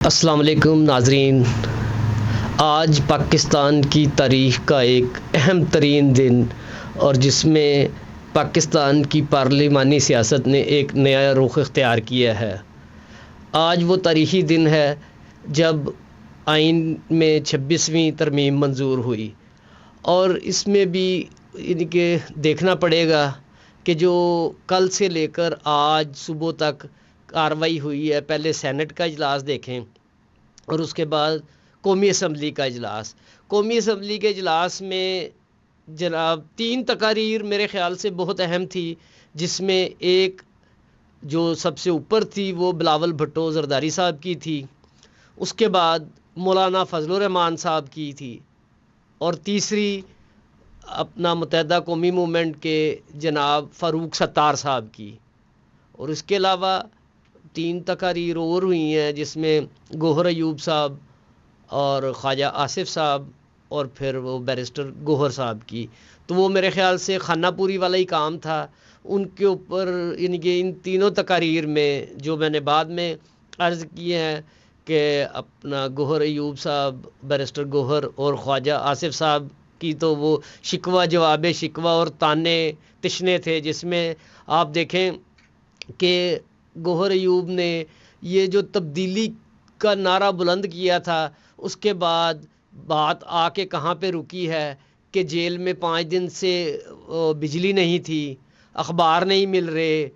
السلام علیکم ناظرین، آج پاکستان کی تاریخ کا ایک اہم ترین دن اور جس میں پاکستان کی پارلیمانی سیاست نے ایک نیا رخ اختیار کیا ہے۔ آج وہ تاریخی دن ہے جب آئین میں 26ویں ترمیم منظور ہوئی، اور اس میں بھی کہ دیکھنا پڑے گا کہ جو کل سے لے کر آج صبح تک کارروائی ہوئی ہے۔ پہلے سینٹ کا اجلاس دیکھیں اور اس کے بعد قومی اسمبلی کا اجلاس۔ قومی اسمبلی کے اجلاس میں جناب 3 تقاریر میرے خیال سے بہت اہم تھی، جس میں ایک جو سب سے اوپر تھی وہ بلاول بھٹو زرداری صاحب کی تھی، اس کے بعد مولانا فضل الرحمان صاحب کی تھی، اور تیسری اپنا متحدہ قومی موومنٹ کے جناب فاروق ستار صاحب کی۔ اور اس کے علاوہ 3 تقاریر اور ہوئی ہیں، جس میں گوہر ایوب صاحب اور خواجہ آصف صاحب اور پھر وہ بیرسٹر گوہر صاحب کی۔ تو وہ میرے خیال سے خانہ پوری والا ہی کام تھا ان کے اوپر، یعنی کہ ان تینوں تقاریر میں جو میں نے بعد میں عرض کیے ہیں کہ اپنا گوہر ایوب صاحب، بیرسٹر گوہر اور خواجہ آصف صاحب کی، تو وہ شکوہ جواب شکوہ اور تانے تشنے تھے، جس میں آپ دیکھیں کہ گوہر ایوب نے یہ جو تبدیلی کا نعرہ بلند کیا تھا، اس کے بعد بات آ کے کہاں پہ رکی ہے کہ جیل میں 5 دن سے بجلی نہیں تھی، اخبار نہیں مل رہے،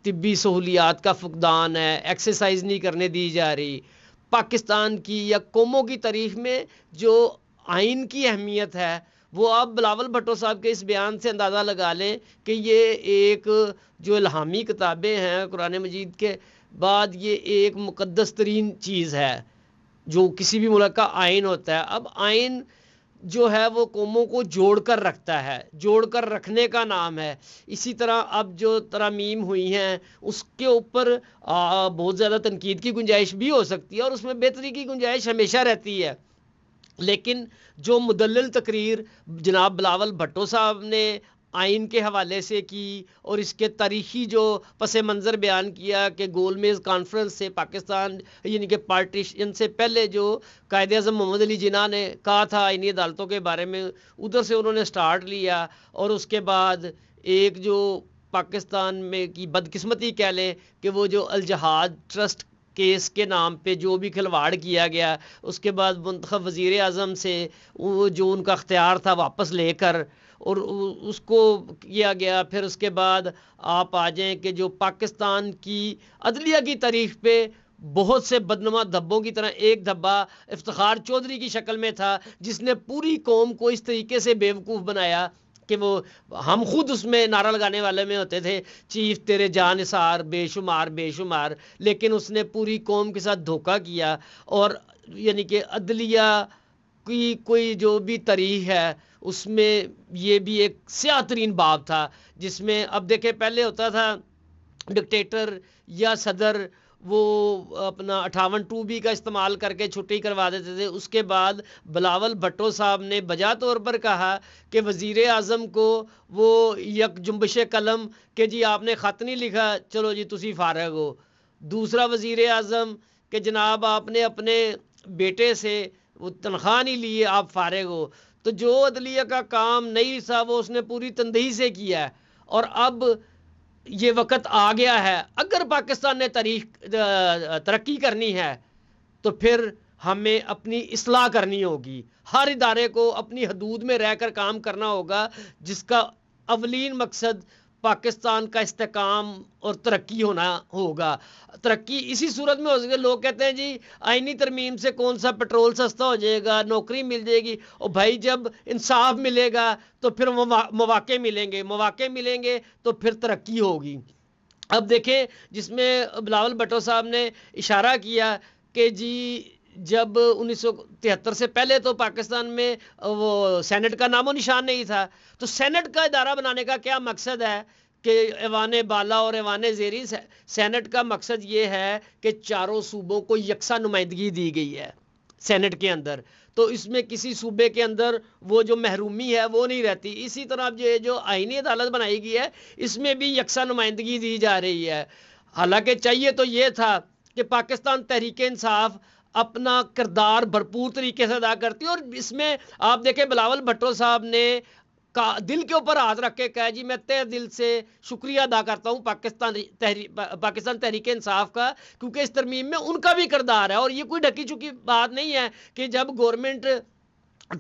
طبی سہولیات کا فقدان ہے، ایکسرسائز نہیں کرنے دی جا رہی۔ پاکستان کی یا قوموں کی تاریخ میں جو آئین کی اہمیت ہے، وہ آپ بلاول بھٹو صاحب کے اس بیان سے اندازہ لگا لیں کہ یہ ایک جو الہامی کتابیں ہیں قرآن مجید کے بعد، یہ ایک مقدس ترین چیز ہے جو کسی بھی ملک کا آئین ہوتا ہے۔ اب آئین جو ہے وہ قوموں کو جوڑ کر رکھتا ہے، جوڑ کر رکھنے کا نام ہے۔ اسی طرح اب جو ترامیم ہوئی ہیں اس کے اوپر بہت زیادہ تنقید کی گنجائش بھی ہو سکتی ہے، اور اس میں بہتری کی گنجائش ہمیشہ رہتی ہے، لیکن جو مدلل تقریر جناب بلاول بھٹو صاحب نے آئین کے حوالے سے کی اور اس کے تاریخی جو پس منظر بیان کیا کہ گول میز کانفرنس سے پاکستان، یعنی کہ پارٹیشن سے پہلے جو قائد اعظم محمد علی جناح نے کہا تھا آئینی عدالتوں کے بارے میں، ادھر سے انہوں نے سٹارٹ لیا، اور اس کے بعد ایک جو پاکستان میں کی بدقسمتی کہہ لیں کہ وہ جو الجہاد ٹرسٹ کیس کے نام پہ جو بھی کھلواڑ کیا گیا، اس کے بعد منتخب وزیر اعظم سے وہ جو ان کا اختیار تھا واپس لے کر اور اس کو کیا گیا۔ پھر اس کے بعد آپ آ جائیں کہ جو پاکستان کی عدلیہ کی تاریخ پہ بہت سے بدنما دھبوں کی طرح ایک دھبا افتخار چودھری کی شکل میں تھا، جس نے پوری قوم کو اس طریقے سے بیوقوف بنایا کہ وہ ہم خود اس میں نعرہ لگانے والے میں ہوتے تھے، چیف تیرے جان نثار بے شمار بے شمار، لیکن اس نے پوری قوم کے ساتھ دھوکہ کیا۔ اور یعنی کہ عدلیہ کی کوئی جو بھی تاریخ ہے اس میں یہ بھی ایک سیاہ ترین باب تھا، جس میں اب دیکھیں پہلے ہوتا تھا ڈکٹیٹر یا صدر وہ اپنا 58(2)B کا استعمال کر کے چھٹی کروا دیتے تھے۔ اس کے بعد بلاول بھٹو صاحب نے بجا طور پر کہا کہ وزیر اعظم کو وہ یک جنبش قلم کہ جی آپ نے خط نہیں لکھا، چلو جی تسی فارغ ہو۔ دوسرا وزیر اعظم کہ جناب آپ نے اپنے بیٹے سے وہ تنخواہ نہیں لیے، آپ فارغ ہو۔ تو جو عدلیہ کا کام نہیں تھا وہ اس نے پوری تندہی سے کیا ہے، اور اب یہ وقت آ گیا ہے، اگر پاکستان نے ترقی کرنی ہے تو پھر ہمیں اپنی اصلاح کرنی ہوگی۔ ہر ادارے کو اپنی حدود میں رہ کر کام کرنا ہوگا، جس کا اولین مقصد پاکستان کا استحکام اور ترقی ہونا ہوگا۔ ترقی اسی صورت میں ہو سکے، لوگ کہتے ہیں جی آئینی ترمیم سے کون سا پٹرول سستا ہو جائے گا، نوکری مل جائے گی، اور بھائی جب انصاف ملے گا تو پھر مواقع ملیں گے، مواقع ملیں گے تو پھر ترقی ہوگی۔ اب دیکھیں جس میں بلاول بھٹو صاحب نے اشارہ کیا کہ جی جب 1973 سے پہلے تو پاکستان میں وہ سینٹ کا نام و نشان نہیں تھا، تو سینٹ کا ادارہ بنانے کا کیا مقصد ہے کہ ایوان بالا اور ایوان زیری، سینٹ کا مقصد یہ ہے کہ چاروں صوبوں کو یکساں نمائندگی دی گئی ہے سینٹ کے اندر، تو اس میں کسی صوبے کے اندر وہ جو محرومی ہے وہ نہیں رہتی۔ اسی طرح جو آئینی عدالت بنائی گئی ہے اس میں بھی یکساں نمائندگی دی جا رہی ہے۔ حالانکہ چاہیے تو یہ تھا کہ پاکستان تحریک انصاف اپنا کردار بھرپور طریقے سے ادا کرتی ہے. اور اس میں آپ دیکھیں بلاول بھٹو صاحب نے دل کے اوپر ہاتھ رکھ کے کہا جی میں تہ دل سے شکریہ ادا کرتا ہوں پاکستان تحریک انصاف کا، کیونکہ اس ترمیم میں ان کا بھی کردار ہے. اور یہ کوئی ڈھکی چکی بات نہیں ہے کہ جب گورنمنٹ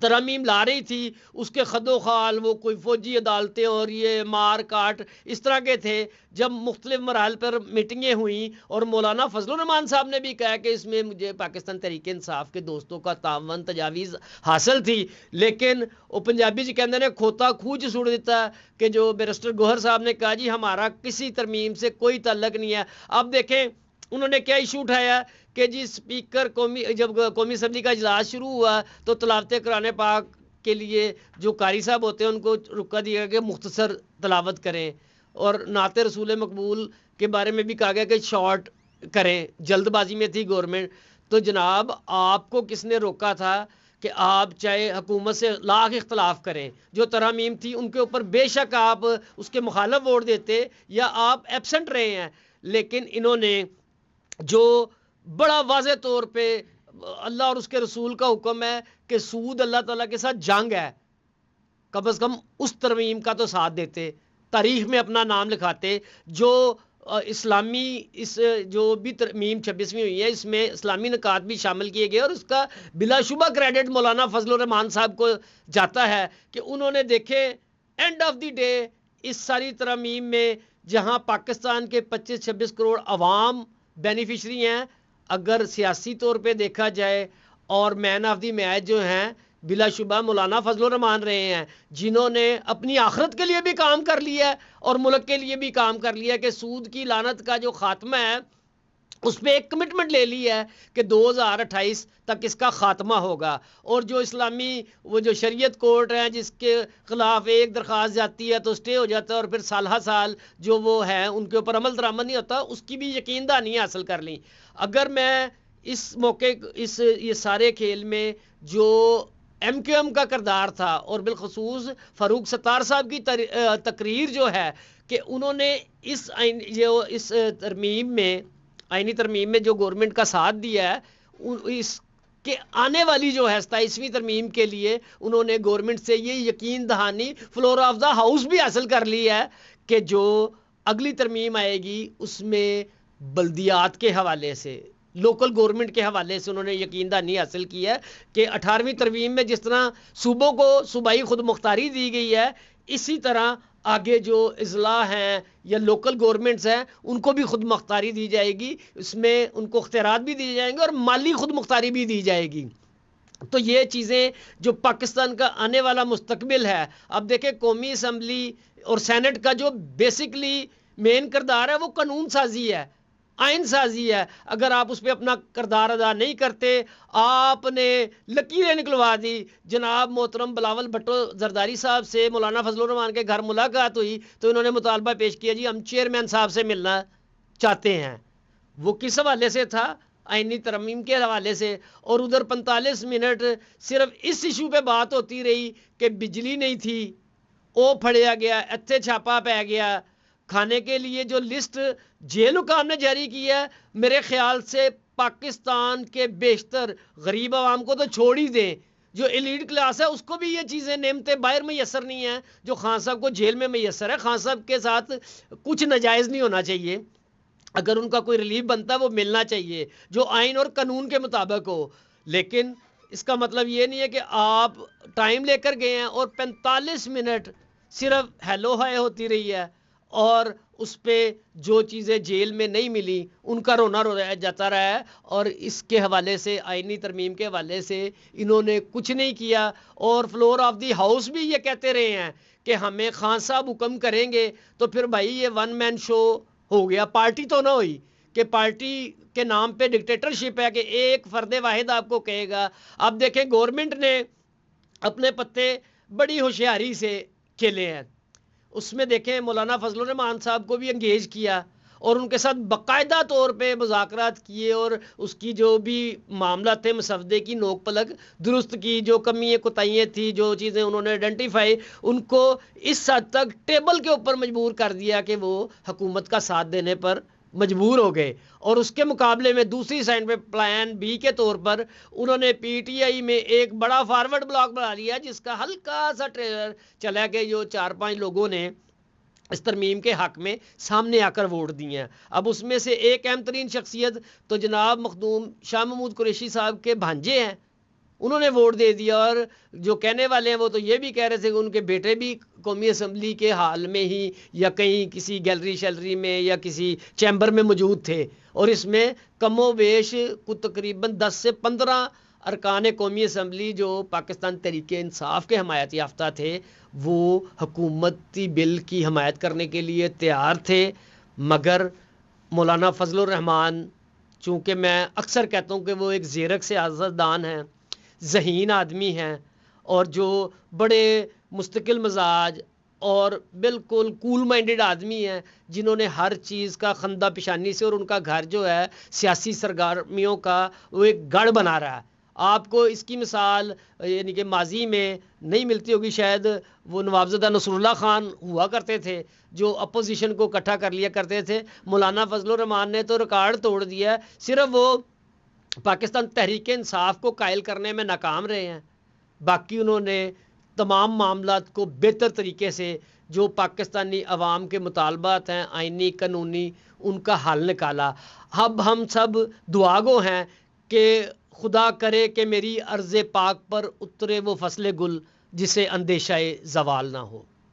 ترامیم لا رہی تھی اس کے خد و خال وہ کوئی فوجی عدالتیں اور یہ مار کاٹ اس طرح کے تھے. جب مختلف مراحل پر میٹنگیں ہوئیں اور مولانا فضل الرحمان صاحب نے بھی کہا کہ اس میں مجھے پاکستان تحریک انصاف کے دوستوں کا تعاون تجاویز حاصل تھی، لیکن وہ پنجابی جی کہتے ہیں کھوتا کھوج سوڑ دیتا کہ جو بیرسٹر گوہر صاحب نے کہا جی ہمارا کسی ترمیم سے کوئی تعلق نہیں ہے. اب دیکھیں انہوں نے کیا ایشو اٹھایا کہ جی اسپیکر جب قومی اسمبلی کا اجلاس شروع ہوا تو تلاوت قرآن پاک کے لیے جو قاری صاحب ہوتے ہیں ان کو رکا دیا گیا کہ مختصر تلاوت کریں، اور نعت رسول مقبول کے بارے میں بھی کہا گیا کہ شارٹ کریں، جلد بازی میں تھی گورنمنٹ. تو جناب آپ کو کس نے روکا تھا کہ آپ چاہے حکومت سے لاکھ اختلاف کریں، جو ترامیم تھی ان کے اوپر بے شک آپ اس کے مخالف ووٹ دیتے یا آپ ایبسنٹ رہے ہیں، لیکن انہوں نے جو بڑا واضح طور پہ اللہ اور اس کے رسول کا حکم ہے کہ سود اللہ تعالیٰ کے ساتھ جنگ ہے، کم از کم اس ترمیم کا تو ساتھ دیتے، تاریخ میں اپنا نام لکھاتے. جو اسلامی اس جو بھی ترمیم 26ویں ہوئی ہے اس میں اسلامی نکات بھی شامل کیے گئے، اور اس کا بلا شبہ کریڈٹ مولانا فضل الرحمان صاحب کو جاتا ہے کہ انہوں نے دیکھے اینڈ آف دی ڈے اس ساری ترمیم میں جہاں پاکستان کے 25-26 کروڑ عوام بینیفیشری ہیں، اگر سیاسی طور پہ دیکھا جائے اور مین آف دی میچ جو ہیں بلا شبہ مولانا فضل الرحمان رہے ہیں، جنہوں نے اپنی آخرت کے لیے بھی کام کر لیا ہے اور ملک کے لیے بھی کام کر لیا ہے کہ سود کی لعنت کا جو خاتمہ ہے اس پہ ایک کمٹمنٹ لے لی ہے کہ 2028 تک اس کا خاتمہ ہوگا. اور جو اسلامی وہ جو شریعت کورٹ ہیں جس کے خلاف ایک درخواست جاتی ہے تو سٹے ہو جاتا ہے اور پھر سالہ سال جو وہ ہیں ان کے اوپر عمل درآمد نہیں ہوتا، اس کی بھی یقین دہانی حاصل کر لی. اگر میں اس موقع یہ سارے کھیل میں جو ایم کیو ایم کا کردار تھا اور بالخصوص فاروق ستار صاحب کی تقریر جو ہے کہ انہوں نے اس ترمیم میں آئینی ترمیم میں جو گورنمنٹ کا ساتھ دیا ہے اس کہ آنے والی جو ہے 27ویں ترمیم کے لیے انہوں نے گورنمنٹ سے یہ یقین دہانی فلور آف دا ہاؤس بھی حاصل کر لی ہے کہ جو اگلی ترمیم آئے گی اس میں بلدیات کے حوالے سے لوکل گورنمنٹ کے حوالے سے انہوں نے یقین دہانی حاصل کی ہے کہ 18ویں ترمیم میں جس طرح صوبوں کو صوبائی خود مختاری دی گئی ہے، اسی طرح آگے جو اضلاع ہیں یا لوکل گورنمنٹس ہیں ان کو بھی خود مختاری دی جائے گی، اس میں ان کو اختیارات بھی دیے جائیں گے اور مالی خود مختاری بھی دی جائے گی. تو یہ چیزیں جو پاکستان کا آنے والا مستقبل ہے. اب دیکھیں قومی اسمبلی اور سینٹ کا جو بیسکلی مین کردار ہے وہ قانون سازی ہے، آئین سازی ہے. اگر آپ اس پہ اپنا کردار ادا نہیں کرتے، آپ نے لکیریں نکلوا دی. جناب محترم بلاول بھٹو زرداری صاحب سے مولانا فضل الرحمان کے گھر ملاقات ہوئی تو انہوں نے مطالبہ پیش کیا جی ہم چیئرمین صاحب سے ملنا چاہتے ہیں. وہ کس حوالے سے تھا؟ آئینی ترمیم کے حوالے سے. اور ادھر 45 منٹ صرف اس ایشو پہ بات ہوتی رہی کہ بجلی نہیں تھی، وہ پھڑیا گیا، اتھے چھاپا پہ گیا. کھانے کے لیے جو لسٹ جیل حکام نے جاری کی ہے، میرے خیال سے پاکستان کے بیشتر غریب عوام کو تو چھوڑ ہی دیں، جو ایلیٹ کلاس ہے اس کو بھی یہ چیزیں نعمتیں باہر میسر نہیں ہیں جو خان صاحب کو جیل میں میسر ہے. خان صاحب کے ساتھ کچھ ناجائز نہیں ہونا چاہیے، اگر ان کا کوئی ریلیف بنتا ہے وہ ملنا چاہیے جو آئین اور قانون کے مطابق ہو. لیکن اس کا مطلب یہ نہیں ہے کہ آپ ٹائم لے کر گئے ہیں اور 45 منٹ صرف ہیلو ہائے ہوتی رہی ہے اور اس پہ جو چیزیں جیل میں نہیں ملی ان کا رونا رویا جاتا رہا ہے. اور اس کے حوالے سے آئینی ترمیم کے حوالے سے انہوں نے کچھ نہیں کیا. اور فلور آف دی ہاؤس بھی یہ کہتے رہے ہیں کہ ہمیں خان صاحب حکم کریں گے. تو پھر بھائی یہ ون مین شو ہو گیا، پارٹی تو نہ ہوئی کہ پارٹی کے نام پہ ڈکٹیٹرشپ ہے کہ ایک فرد واحد آپ کو کہے گا. اب دیکھیں گورنمنٹ نے اپنے پتے بڑی ہوشیاری سے کھیلے ہیں. اس میں دیکھیں مولانا فضل الرحمان صاحب کو بھی انگیج کیا اور ان کے ساتھ باقاعدہ طور پہ مذاکرات کیے اور اس کی جو بھی معاملات تھے مسودے کی نوک پلک درست کی، جو کمیاں کوتاہیاں تھیں، جو چیزیں انہوں نے آئیڈینٹیفائی، ان کو اس حد تک ٹیبل کے اوپر مجبور کر دیا کہ وہ حکومت کا ساتھ دینے پر مجبور ہو گئے، اور اس کے مقابلے میں دوسری سائڈ پہ پلان بی کے طور پر انہوں نے پی ٹی آئی میں ایک بڑا فارورڈ بلاک بنا لیا، جس کا ہلکا سا ٹریلر چلا کہ جو 4-5 لوگوں نے اس ترمیم کے حق میں سامنے آ کر ووٹ دیے ہیں۔ اب اس میں سے ایک اہم ترین شخصیت تو جناب مخدوم شاہ محمود قریشی صاحب کے بھانجے ہیں، انہوں نے ووٹ دے دیا، اور جو کہنے والے ہیں وہ تو یہ بھی کہہ رہے تھے کہ ان کے بیٹے بھی قومی اسمبلی کے حال میں ہی یا کہیں کسی گیلری شیلری میں یا کسی چیمبر میں موجود تھے، اور اس میں کم و بیش کو تقریباً 10 سے 15 ارکان قومی اسمبلی جو پاکستان تحریک انصاف کے حمایت یافتہ تھے وہ حکومتی بل کی حمایت کرنے کے لیے تیار تھے، مگر مولانا فضل الرحمان، چونکہ میں اکثر کہتا ہوں کہ وہ ایک زیرک سیاستدان ہیں، ذہین آدمی ہیں، اور جو بڑے مستقل مزاج اور بالکل کول مائنڈڈ آدمی ہیں، جنہوں نے ہر چیز کا خندہ پیشانی سے، اور ان کا گھر جو ہے سیاسی سرگرمیوں کا وہ ایک گڑھ بنا رہا ہے۔ آپ کو اس کی مثال یعنی کہ ماضی میں نہیں ملتی ہوگی شاید، وہ نوابزدہ نصر اللہ خان ہوا کرتے تھے جو اپوزیشن کو اکٹھا کر لیا کرتے تھے۔ مولانا فضل الرحمان نے تو ریکارڈ توڑ دیا ہے، صرف وہ پاکستان تحریک انصاف کو قائل کرنے میں ناکام رہے ہیں، باقی انہوں نے تمام معاملات کو بہتر طریقے سے جو پاکستانی عوام کے مطالبات ہیں آئینی قانونی ان کا حل نکالا۔ اب ہم سب دعا گو ہیں کہ خدا کرے کہ میری ارض پاک پر اترے وہ فصل گل جسے اندیشہ زوال نہ ہو۔